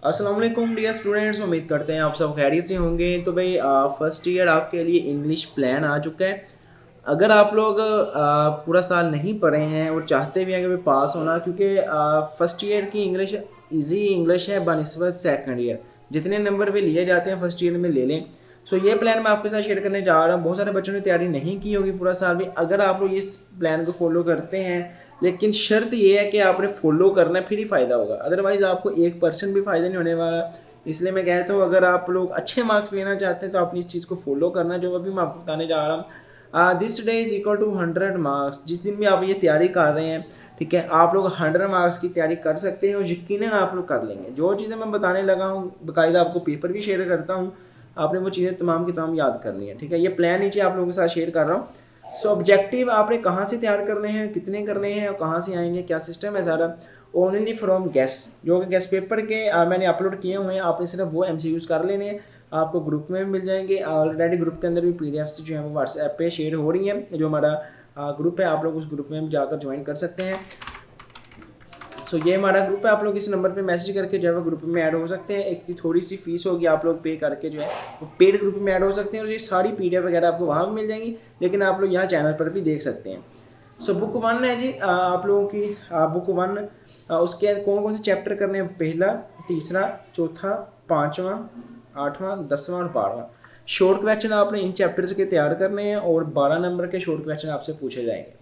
अस्सलाम वालेकुम dear students, उम्मीद करते हैं आप सब खैरियत से होंगे। तो भाई फर्स्ट ईयर आपके लिए इंग्लिश प्लान आ चुका है। अगर आप लोग पूरा साल नहीं पढ़े हैं और चाहते भी हैं कि भाई पास होना, क्योंकि फर्स्ट ईयर की इंग्लिश इजी इंग्लिश है बनिस्बत सेकंड ईयर। जितने नंबर पे लिए जाते हैं फर्स्ट ईयर में ले लें। सो ये प्लान मैं आपके साथ शेयर करने जा रहा हूँ। बहुत सारे बच्चों ने तैयारी नहीं की होगी पूरा साल भी। अगर आप लोग इस प्लान को फॉलो करते हैं, लेकिन शर्त ये है कि आपने फॉलो करना है, फिर ही फ़ायदा होगा। अदरवाइज़ आपको 1% भी फ़ायदा नहीं होने वाला। इसलिए मैं कहता हूँ, अगर आप लोग अच्छे मार्क्स लेना चाहते हैं तो अपनी इस चीज़ को फॉलो करना, जो अभी मैं आपको बताने जा रहा हूँ। This day is equal to 100 marks. जिस दिन भी आप ये तैयारी कर रहे हैं, ठीक है, आप लोग 100 मार्क्स की तैयारी कर सकते हैं और यकीनन आप लोग कर लेंगे। जो चीज़ें मैं बताने लगा हूँ, बाकायदा आपको पेपर भी शेयर करता हूँ, आपने वो चीज़ें तमाम की तमाम याद करनी है। ठीक है, ये प्लान नीचे आप लोगों के साथ शेयर कर रहा हूँ। सो ऑब्जेक्टिव आपने कहाँ से तैयार करने हैं, कितने करने हैं और कहाँ से आएंगे, क्या सिस्टम है सारा। ओनली फ्रॉम गैस, जो कि गैस पेपर के मैंने अपलोड किए हुए हैं, आपने सिर्फ वो MCQs कर लेने हैं। आपको ग्रुप में भी मिल जाएंगे। ऑलरेडी ग्रुप के अंदर भी PDF जो है वो व्हाट्सएप पे शेयर हो रही हैं। जो हमारा ग्रुप है, आप लोग उस ग्रुप में जाकर ज्वाइन कर सकते हैं। सो ये हमारा ग्रुप है। आप लोग इस नंबर पे मैसेज करके जो है वो ग्रुप में ऐड हो सकते हैं। इसकी थोड़ी सी फीस होगी, आप लोग पे करके जो है वो पेड ग्रुप में ऐड हो सकते हैं। और ये सारी PDF वगैरह आपको वहाँ भी मिल जाएंगी, लेकिन आप लोग यहाँ चैनल पर भी देख सकते हैं। सो बुक 1 है जी आप लोगों की। बुक 1 उसके कौन कौन से चैप्टर करने हैं? पहला, तीसरा, चौथा, पाँचवा, आठवां, 10वां और 12वां। शॉर्ट क्वेश्चन आपने इन चैप्टर्स के तैयार करने हैं और 12 नंबर के शॉर्ट क्वेश्चन आपसे पूछे जाएंगे।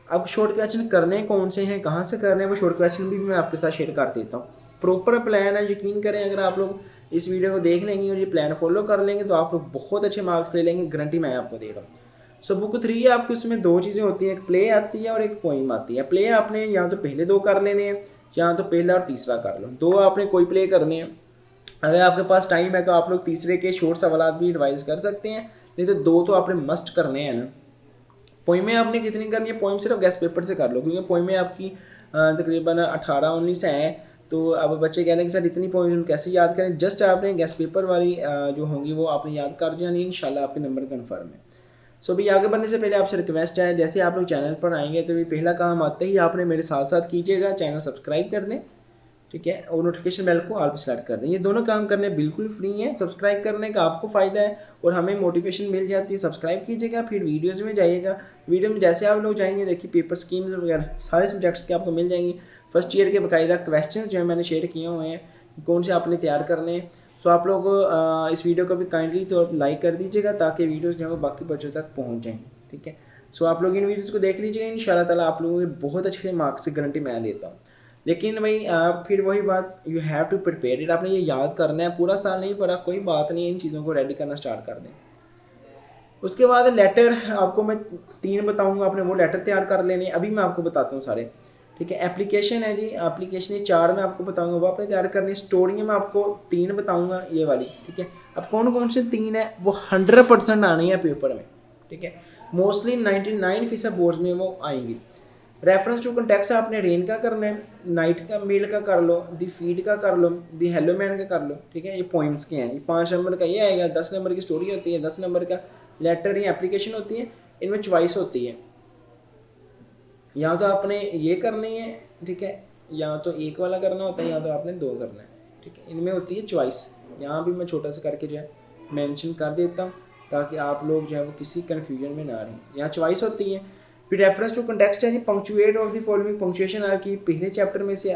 अब शॉर्ट क्वेश्चन करने कौन से हैं, कहाँ से करने हैं, वो शॉर्ट क्वेश्चन भी मैं आपके साथ शेयर कर देता हूँ। प्रॉपर प्लान है, यकीन करें। अगर आप लोग इस वीडियो को देख लेंगे और ये प्लान फॉलो कर लेंगे तो आप लोग बहुत अच्छे मार्क्स ले लेंगे, गारंटी मैं आपको दे रहा हूँ। सो बुक 3 है आपकी, उसमें दो चीज़ें होती हैं, एक प्ले आती है और एक पोइम आती है। प्ले आपने या तो पहले दो कर लेने हैं, या तो पहला और तीसरा कर लो। दो आपने कोई प्ले करने हैं। अगर आपके पास टाइम है तो आप लोग तीसरे के शॉर्ट सवाल भी रिवाइज कर सकते हैं, नहीं तो दो तो आपने मस्ट करने हैं ना। पोइमें आपने कितनी करनी है? पोइम सिर्फ गैस पेपर से कर लो, क्योंकि पोइमें आपकी तकरीबन 18-19 हैं। तो अब बच्चे कह रहे हैं कि सर इतनी पोइम कैसे याद करें? जस्ट आपने गैस पेपर वाली जो होंगी वो आपने याद कर जानी, इंशाल्लाह आपके नंबर कन्फर्म है। सो भी आगे बढ़ने से पहले आपसे रिक्वेस्ट है, जैसे आप लोग चैनल पर आएंगे तो भी पहला काम आते ही आपने मेरे साथ साथ कीजिएगा, चैनल सब्सक्राइब कर दें, ठीक है, और नोटिफिकेशन बेल को ऑल पे सेलेक्ट कर दें। ये दोनों काम करने बिल्कुल फ्री हैं। सब्सक्राइब करने का आपको फ़ायदा है और हमें मोटिवेशन मिल जाती है। सब्सक्राइब कीजिएगा, फिर वीडियोज़ में जाइएगा। वीडियो में जैसे आप लोग जाएंगे, देखिए पेपर स्कीम्स वगैरह सारे सब्जेक्ट्स के आपको मिल जाएंगी। फर्स्ट ईयर के बाकायदा क्वेश्चन जो है मैंने शेयर किए हुए हैं, कौन से आपने तैयार करने हैं। सो आप लोग इस वीडियो को भी काइंडली तो लाइक कर दीजिएगा, ताकि वीडियोज़ जो है वो बाकी बच्चों तक पहुँच जाएँ, ठीक है। सो आप लोग इन वीडियोज़ को देख लीजिएगा, इंशाल्लाह ताला आप लोगों के बहुत अच्छे मार्क्स की गारंटी मैं देता हूँ। लेकिन भाई फिर वही बात, you have to prepare it. आपने ये याद करना है। पूरा साल नहीं पढ़ा, कोई बात नहीं है, इन चीज़ों को रेडी करना स्टार्ट कर दें। उसके बाद लेटर आपको मैं 3 बताऊंगा, आपने वो लेटर तैयार कर लेने। अभी मैं आपको बताता हूँ सारे, ठीक है। एप्लीकेशन है जी, एप्लीकेशन ये 4 मैं आपको बताऊंगा, वो आपने तैयार करनी। स्टोरियाँ मैं आपको 3 बताऊंगा, ये वाली, ठीक है। अब कौन कौन से 3 है, वो 100% आनी है पेपर में, ठीक है। मोस्टली 99% बोर्ड में वो आएंगी। रेफरेंस टू कंटेक्स्ट आपने रेन का करना है, नाइट का, मेल का कर लो, दी फीड का कर लो, दी हेलो मैन का कर लो, ठीक है। ये पॉइंट्स के हैं। ये 5 नंबर का ये आएगा, 10 नंबर की स्टोरी होती है, 10 नंबर का लेटर या एप्लीकेशन होती है। इनमें चॉइस होती है, या तो आपने ये करनी है, ठीक है, या तो एक वाला करना होता है, या तो आपने 2 करना है, ठीक है। इनमें होती है चॉइस। यहाँ भी मैं छोटा सा करके जो है मेंशन कर देता हूँ, ताकि आप लोग जो है वो किसी कन्फ्यूजन में ना रहें। यहाँ चॉइस होती है। फिर रेफरेंस टू कंटेक्स्ट है जी, punctuate of the following. Punctuation आपकी पहले चैप्टर में से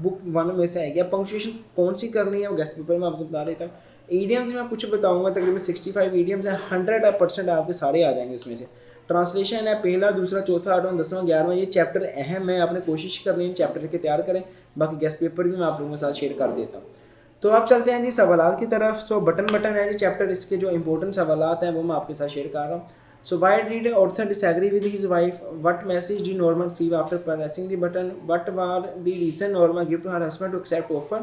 बुक 1 में से आएगी। अब पंक्चुएशन कौन सी करनी है वो गेस्ट पेपर में आपको बता देता हूँ। ईडियम्स में कुछ बताऊंगा, तकरीबन 65 ईडियम्स हैं, 100% आपके सारे आ जाएंगे इसमें से। ट्रांसलेशन है पहला, दूसरा, चौथा, 8वां, 10वां, 11वां। ये चैप्टर अहम है, आपने कोशिश करनी है चैप्टर के तैयार करें। बाकी गेस्ट पेपर भी मैं आप लोगों के साथ शेयर कर देता हूँ। तो आप चलते हैं जी सवालात की तरफ। सो बटन है जी चैप्टर, इसके जो इंपॉर्टेंट सवालात हैं वो मैं आपके साथ शेयर कर रहा हूँ। So why did author disagree with his wife? What message did Norma receive after pressing the button? What were the reason Norma gave to her husband to accept offer?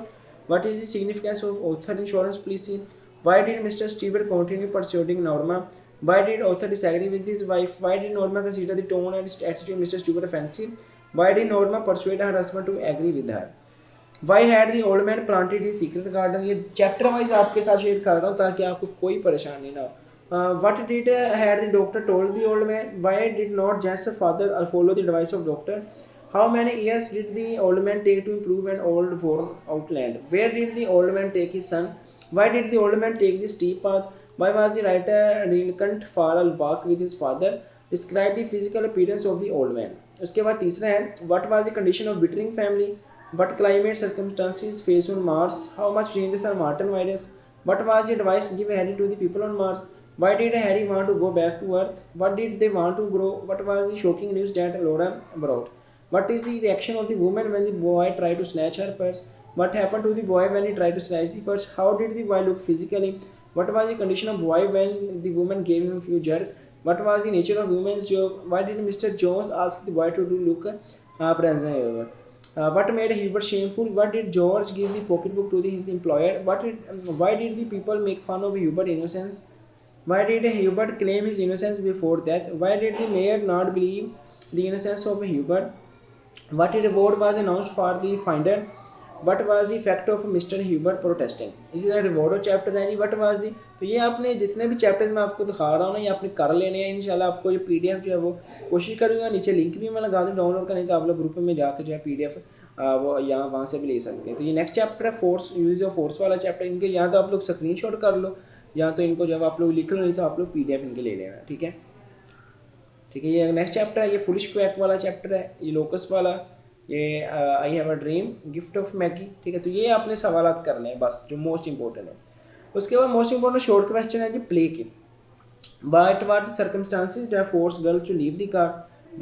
What is the significance of author insurance policy? Why did Mr. Stewart continue pursuing Norma? Why did author disagree with his wife? Why did Norma consider the tone and attitude of Mr. Stewart offensive? Why did Norma persuade her husband to agree with her? Why had the old man planted his secret garden? ये chapter wise आपके साथ share कर रहा हूँ, ताकि आपको कोई परेशानी ना हो। What did had the doctor told the old man? Why did not Jess's father follow the advice of doctor? How many years did the old man take to improve an old worn out land? Where did the old man take his son? Why did the old man take the steep path? Why was the writer reluctant for a walk with his father? Describe the physical appearance of the old man. उसके बाद तीसरा है, what was the condition of Bittering family? What climate circumstances face on Mars? How much dangerous are Martian virus? What was the advice given Harry to the people on Mars? Why did Harry want to go back to Earth? What did they want to grow? What was the shocking news that Laura brought? What is the reaction of the woman when the boy tried to snatch her purse? What happened to the boy when he tried to snatch the purse? How did the boy look physically? What was the condition of boy when the woman gave him a few jerks? What was the nature of woman's job? Why did Mr. Jones ask the boy to do look present? What made Hubert shameful? What did George give the pocketbook to his employer? Why did the people make fun of Hubert's innocence? Why did Hubert claim his innocence before death? Why did the mayor not believe the innocence of Hubert? What reward was announced for the finder? What was the effect of mister Hubert protesting? इसी तरह reward of chapter है जी, what was the. तो ये आपने जितने भी chapters मैं आपको दिखा रहा हूँ ना, ये आपने कर लेने हैं इंशाल्लाह। आपको ये पीडीएफ जो है वो कोशिश करूँगा, नीचे लिंक भी मैं लगा दूँ डाउनलोड करने, तो आप लोग ग्रुप में जाकर जो है पीडीएफ वो यहाँ वहाँ से भी ले सकते हैं। तो ये नेक्स्ट चैप्टर है फोर्स, यूज ऑफ फोर्स वाला चैप्टर। इनके या तो आप लोग स्क्रीनशॉट कर लो, या तो इनको जब आप लोग लिख लो, नहीं तो आप लोग पीडीएफ इनके ले लेना, ठीक है। ठीक है, ये नेक्स्ट चैप्टर है, ये फुलिश क्वैक वाला चैप्टर है, ये लोकस वाला, ये आई have a dream, gift of Maggi. ठीक है, तो ये आपने सवालात करने हैं बस, जो मोस्ट इंपॉर्टेंट है। उसके बाद मोस्ट इंपॉर्टेंट शॉर्ट क्वेश्चन है जी प्ले के। What were the circumstances that forced girls to leave the car?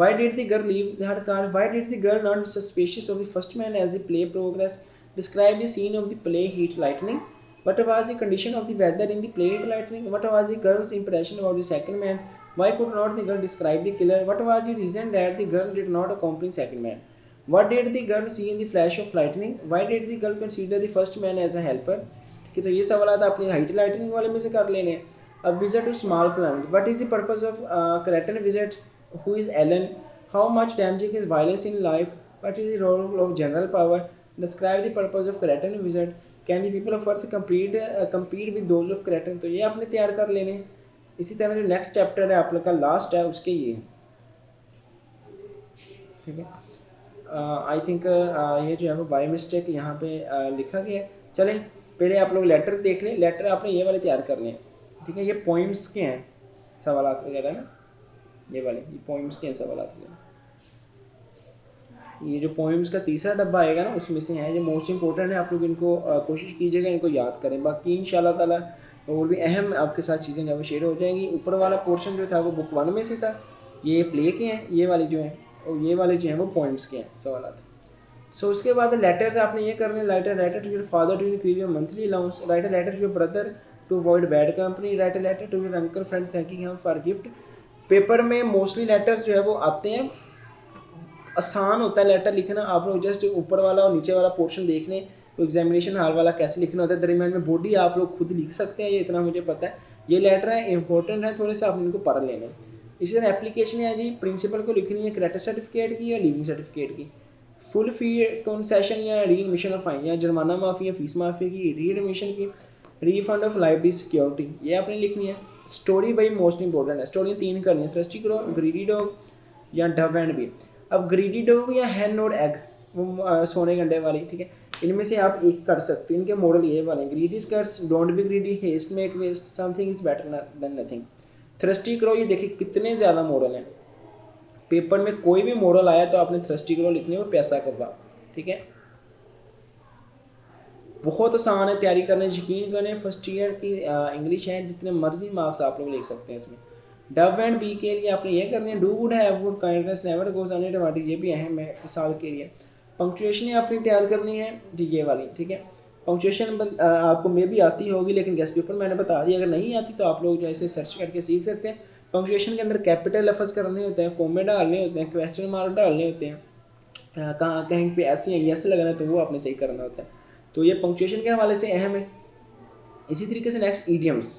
Why did the girl leave her car? Why did the girl not be suspicious of the first man as the play progressed? Describe the scene of the play Heat Lightning. What was the condition of the weather in the play Heat Lightning? What was the girl's impression about the second man? Why could not the girl describe the killer? What was the reason that the girl did not accompany the second man? What did the girl see in the flash of lightning? Why did the girl consider the first man as a helper? ठीक है, तो ये सवाल आता अपनी height lightning वाले में से कर लेने हैं। A visit to small planet. What is the purpose of Cretan visit? Who is Ellen? How much damaging is violence in life? What is the role of general power? Describe the purpose of Cretan visit. Can the people of Earth compete with those of Cretan? तो ये आपने तैयार कर लेने। इसी तरह जो next chapter है आप लोग का लास्ट है, उसके ये ठीक है। आई थिंक ये जो है वो बाय मिस्टेक यहाँ पे लिखा गया है। चलें पहले आप लोग लेटर देख लें, लेटर आपने ये वाले तैयार करने हैं, ठीक है। ये पोइम्स के हैं सवालात वगैरह ना, ये वाले ये पोइम्स के हैं सवालात वगैरह। ये जो पोइम्स का तीसरा डब्बा आएगा ना, उसमें से है, ये मोस्ट इंपॉर्टेंट है। आप लोग इनको कोशिश कीजिएगा इनको याद करें। बाकी इंशाल्लाह ताला और भी अहम आपके साथ चीज़ें जो है वो शेयर हो जाएंगी। ऊपर वाला पोर्शन जो था वो बुक 1 में से था, ये प्ले के हैं, ये वाले जो हैं, और ये वाले जो हैं वो पोइम्स के हैं सवालात। सो उसके बाद लेटर्स आपने ये करने, letter to your father to increase your monthly allowance, write a letter to your brother to avoid bad company, write a letter to your uncle friend thanking him for gift. Paper में mostly letters जो है वो आते हैं, आसान होता है letter लिखना। आप लोग जस्ट ऊपर वाला और नीचे वाला पोर्शन देख लें, तो एग्जामिनेशन हाल वाला कैसे लिखना होता है, दरमियान में बॉडी आप लोग खुद लिख सकते हैं, ये इतना मुझे पता है। ये लेटर है इंपॉर्टेंट है, थोड़े से आप इनको पढ़ लेने। इसी तरह एप्लीकेशन है जी, प्रिंसिपल को लिखनी है क्रेडिट सर्टिफिकेट की या लीविंग सर्टिफिकेट की, फुल फी कंसेशन या री एडमिशन ऑफ फाइन, या जुर्माना माफ़ी या फीस माफ़ी की, री एडमिशन की, रीफंड ऑफ लाइब्रेरी सिक्योरिटी, ये आपने लिखनी है। स्टोरी भाई मोस्ट इंपॉर्टेंट है, स्टोरी 3 करनी है, थ्रस्टी करो, ग्रीडी डॉग या डव एंड बी। अब ग्रीडी डॉग या हैन और एग, वो सोने के अंडे वाली, ठीक है, इनमें से आप एक कर सकते हैं। इनके मॉडल ये वाले, greedy skirts, don't be greedy, haste make waste, something is better than nothing. Thirsty करो, ये देखिए कितने ज़्यादा मॉडल हैं। पेपर में कोई भी मॉडल आया तो आपने थ्रस्टी करो लिखनी है, वो पैसा कब्बा, ठीक है। बहुत आसान है तैयारी करने, यकीन करें। फर्स्ट ईयर की इंग्लिश है, जितने मर्जी मार्क्स आप लोग लिख सकते हैं इसमें। डब एंड बी के लिए आपने ये करनी है, do would have would kindness never goes uninvited, ये भी अहम है मिसाल के लिए। पंक्चुएशन आपने तैयार करनी है जी, ये वाली, ठीक है। पंक्चुएशन आपको मे भी आती होगी, लेकिन गेस्ट पेपर मैंने बता दिया, अगर नहीं आती तो आप लोग जैसे सर्च करके सीख सकते हैं। पंक्चुएशन के अंदर कैपिटल लफ्ज़ करने होते हैं, कोमे डालने होते हैं, क्वेश्चन मार्क डालने होते हैं, कहाँ कहीं पे ऐसे या यस लगाना है तो वो आपने सही करना होता है। तो ये पंक्चुएशन के हवाले से अहम है। इसी तरीके से next idioms,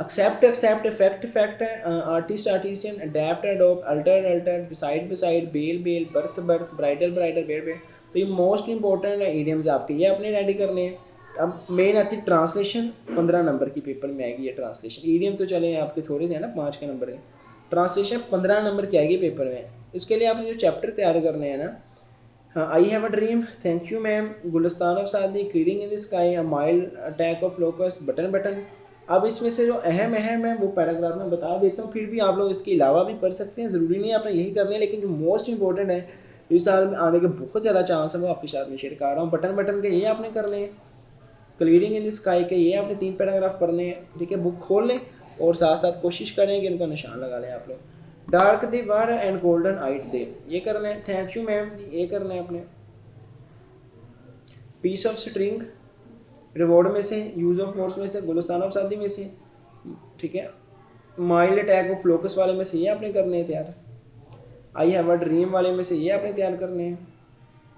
accept except, affect effect, artist artisan, adapt adopt, alter altar, beside besides, bell belle, berth birth, bridal bridle, bear bare. तो ये मोस्ट इंपॉर्टेंट है ईडियम्स आपके, ये अपने रेडी करने हैं। अब मेन आती है ट्रांसलेशन, 15 नंबर की पेपर में आएगी ये ट्रांसलेशन। ईडियम तो चले आपके थोड़े से है ना, 5 के नंबर के, ट्रांसलेशन 15 नंबर की आएगी पेपर में। इसके लिए आपने जो चैप्टर तैयार करने हैं ना, हाँ, I have a dream, thank you ma'am, Gulistan of Saadi, reading in the sky, a mild attack of locusts, button button. अब इसमें से जो अहम अहम है वो पैराग्राफ में बता देता हूँ, फिर भी आप लोग इसके अलावा भी पढ़ सकते हैं, ज़रूरी नहीं है आपने यही करने हैं, लेकिन जो मोस्ट इंपॉर्टेंट है इस साल में आने के बहुत ज़्यादा चांस है वो आपके साथ में शेयर कर रहा हूँ। बटन बटन के ये आपने करने हैं, क्लीडिंग इन द स्काई के ये आपने 3 पैराग्राफ पढ़ने हैं, ठीक है। बुक खोल लें और साथ साथ कोशिश करें कि इनका निशान लगा लें आप लोग। Dark they were and golden eyed they, ये करना है। थैंक यू मैम, ये करना है अपने। पीस ऑफ स्ट्रिंग रिवॉर्ड में से, यूज़ ऑफ मोड्स में से, गुलिस्तान ऑफ शादी में से, ठीक है। माइल्ड अटैक ऑफ फ्लोकस वाले में से ये आपने करने हैं तैयार। आई हैव अ ड्रीम वाले में से ये आपने तैयार करने हैं।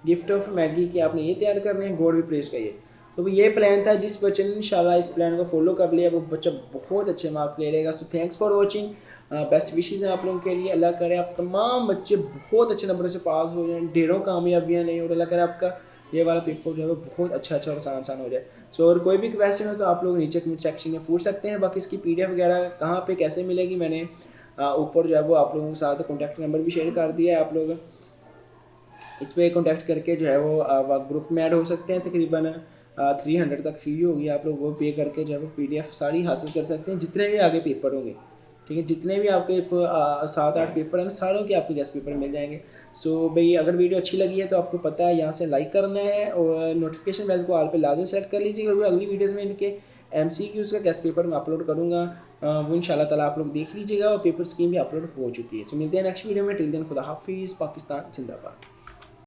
गिफ्ट ऑफ मैगी के आपने ये तैयार करने हैं। गॉड भी प्रेस का ये। तो ये प्लान था, जिस बच्चे ने इंशाल्लाह इस प्लान को फॉलो कर लिया वो बच्चा बहुत अच्छे मार्क्स ले लेगा। So thanks for watching, best wishes हैं आप लोगों के लिए। अल्लाह करे आप तमाम बच्चे बहुत अच्छे नंबरों से पास हो जाएं, ढेरों कामयाबियाँ लें, और अल्लाह करे आपका ये वाला पेपर जो है वो बहुत अच्छा और आसान हो जाए। सो और कोई भी क्वेश्चन हो तो आप लोग नीचे कमेंट सेक्शन में पूछ सकते हैं। बाकी इसकी PDF वगैरह कहाँ पे कैसे मिलेगी, मैंने ऊपर जो है वो आप लोगों के साथ कॉन्टैक्ट नंबर भी शेयर कर दिया है। आप लोग इस पर कॉन्टैक्ट करके जो है वो ग्रुप में ऐड हो सकते हैं। तकरीबन 300 तक फ़ी होगी, आप लोग वो पे करके जो है वो PDF सारी हासिल कर सकते हैं, जितने भी आगे पेपर होंगे, ठीक है। जितने भी आपके 7-8 पेपर हैं सारों के आपके गेस्ट पेपर मिल जाएंगे। सो भाई अगर वीडियो अच्छी लगी है तो आपको पता है यहाँ से लाइक करना है और नोटिफिकेशन बेल को ऑल पे लाजमी सेट कर लीजिए, क्योंकि अगली वीडियोज़ में इनके MCQs का गेस्ट पेपर मैं अपलोड करूँगा, वो इंशाल्लाह ताला आप लोग देख लीजिएगा। और पेपर स्कीम भी अपलोड हो चुकी है। सो मिलते हैं नेक्स्ट वीडियो में। टिल देन खुदा हाफिज़, पाकिस्तान जिंदाबाद।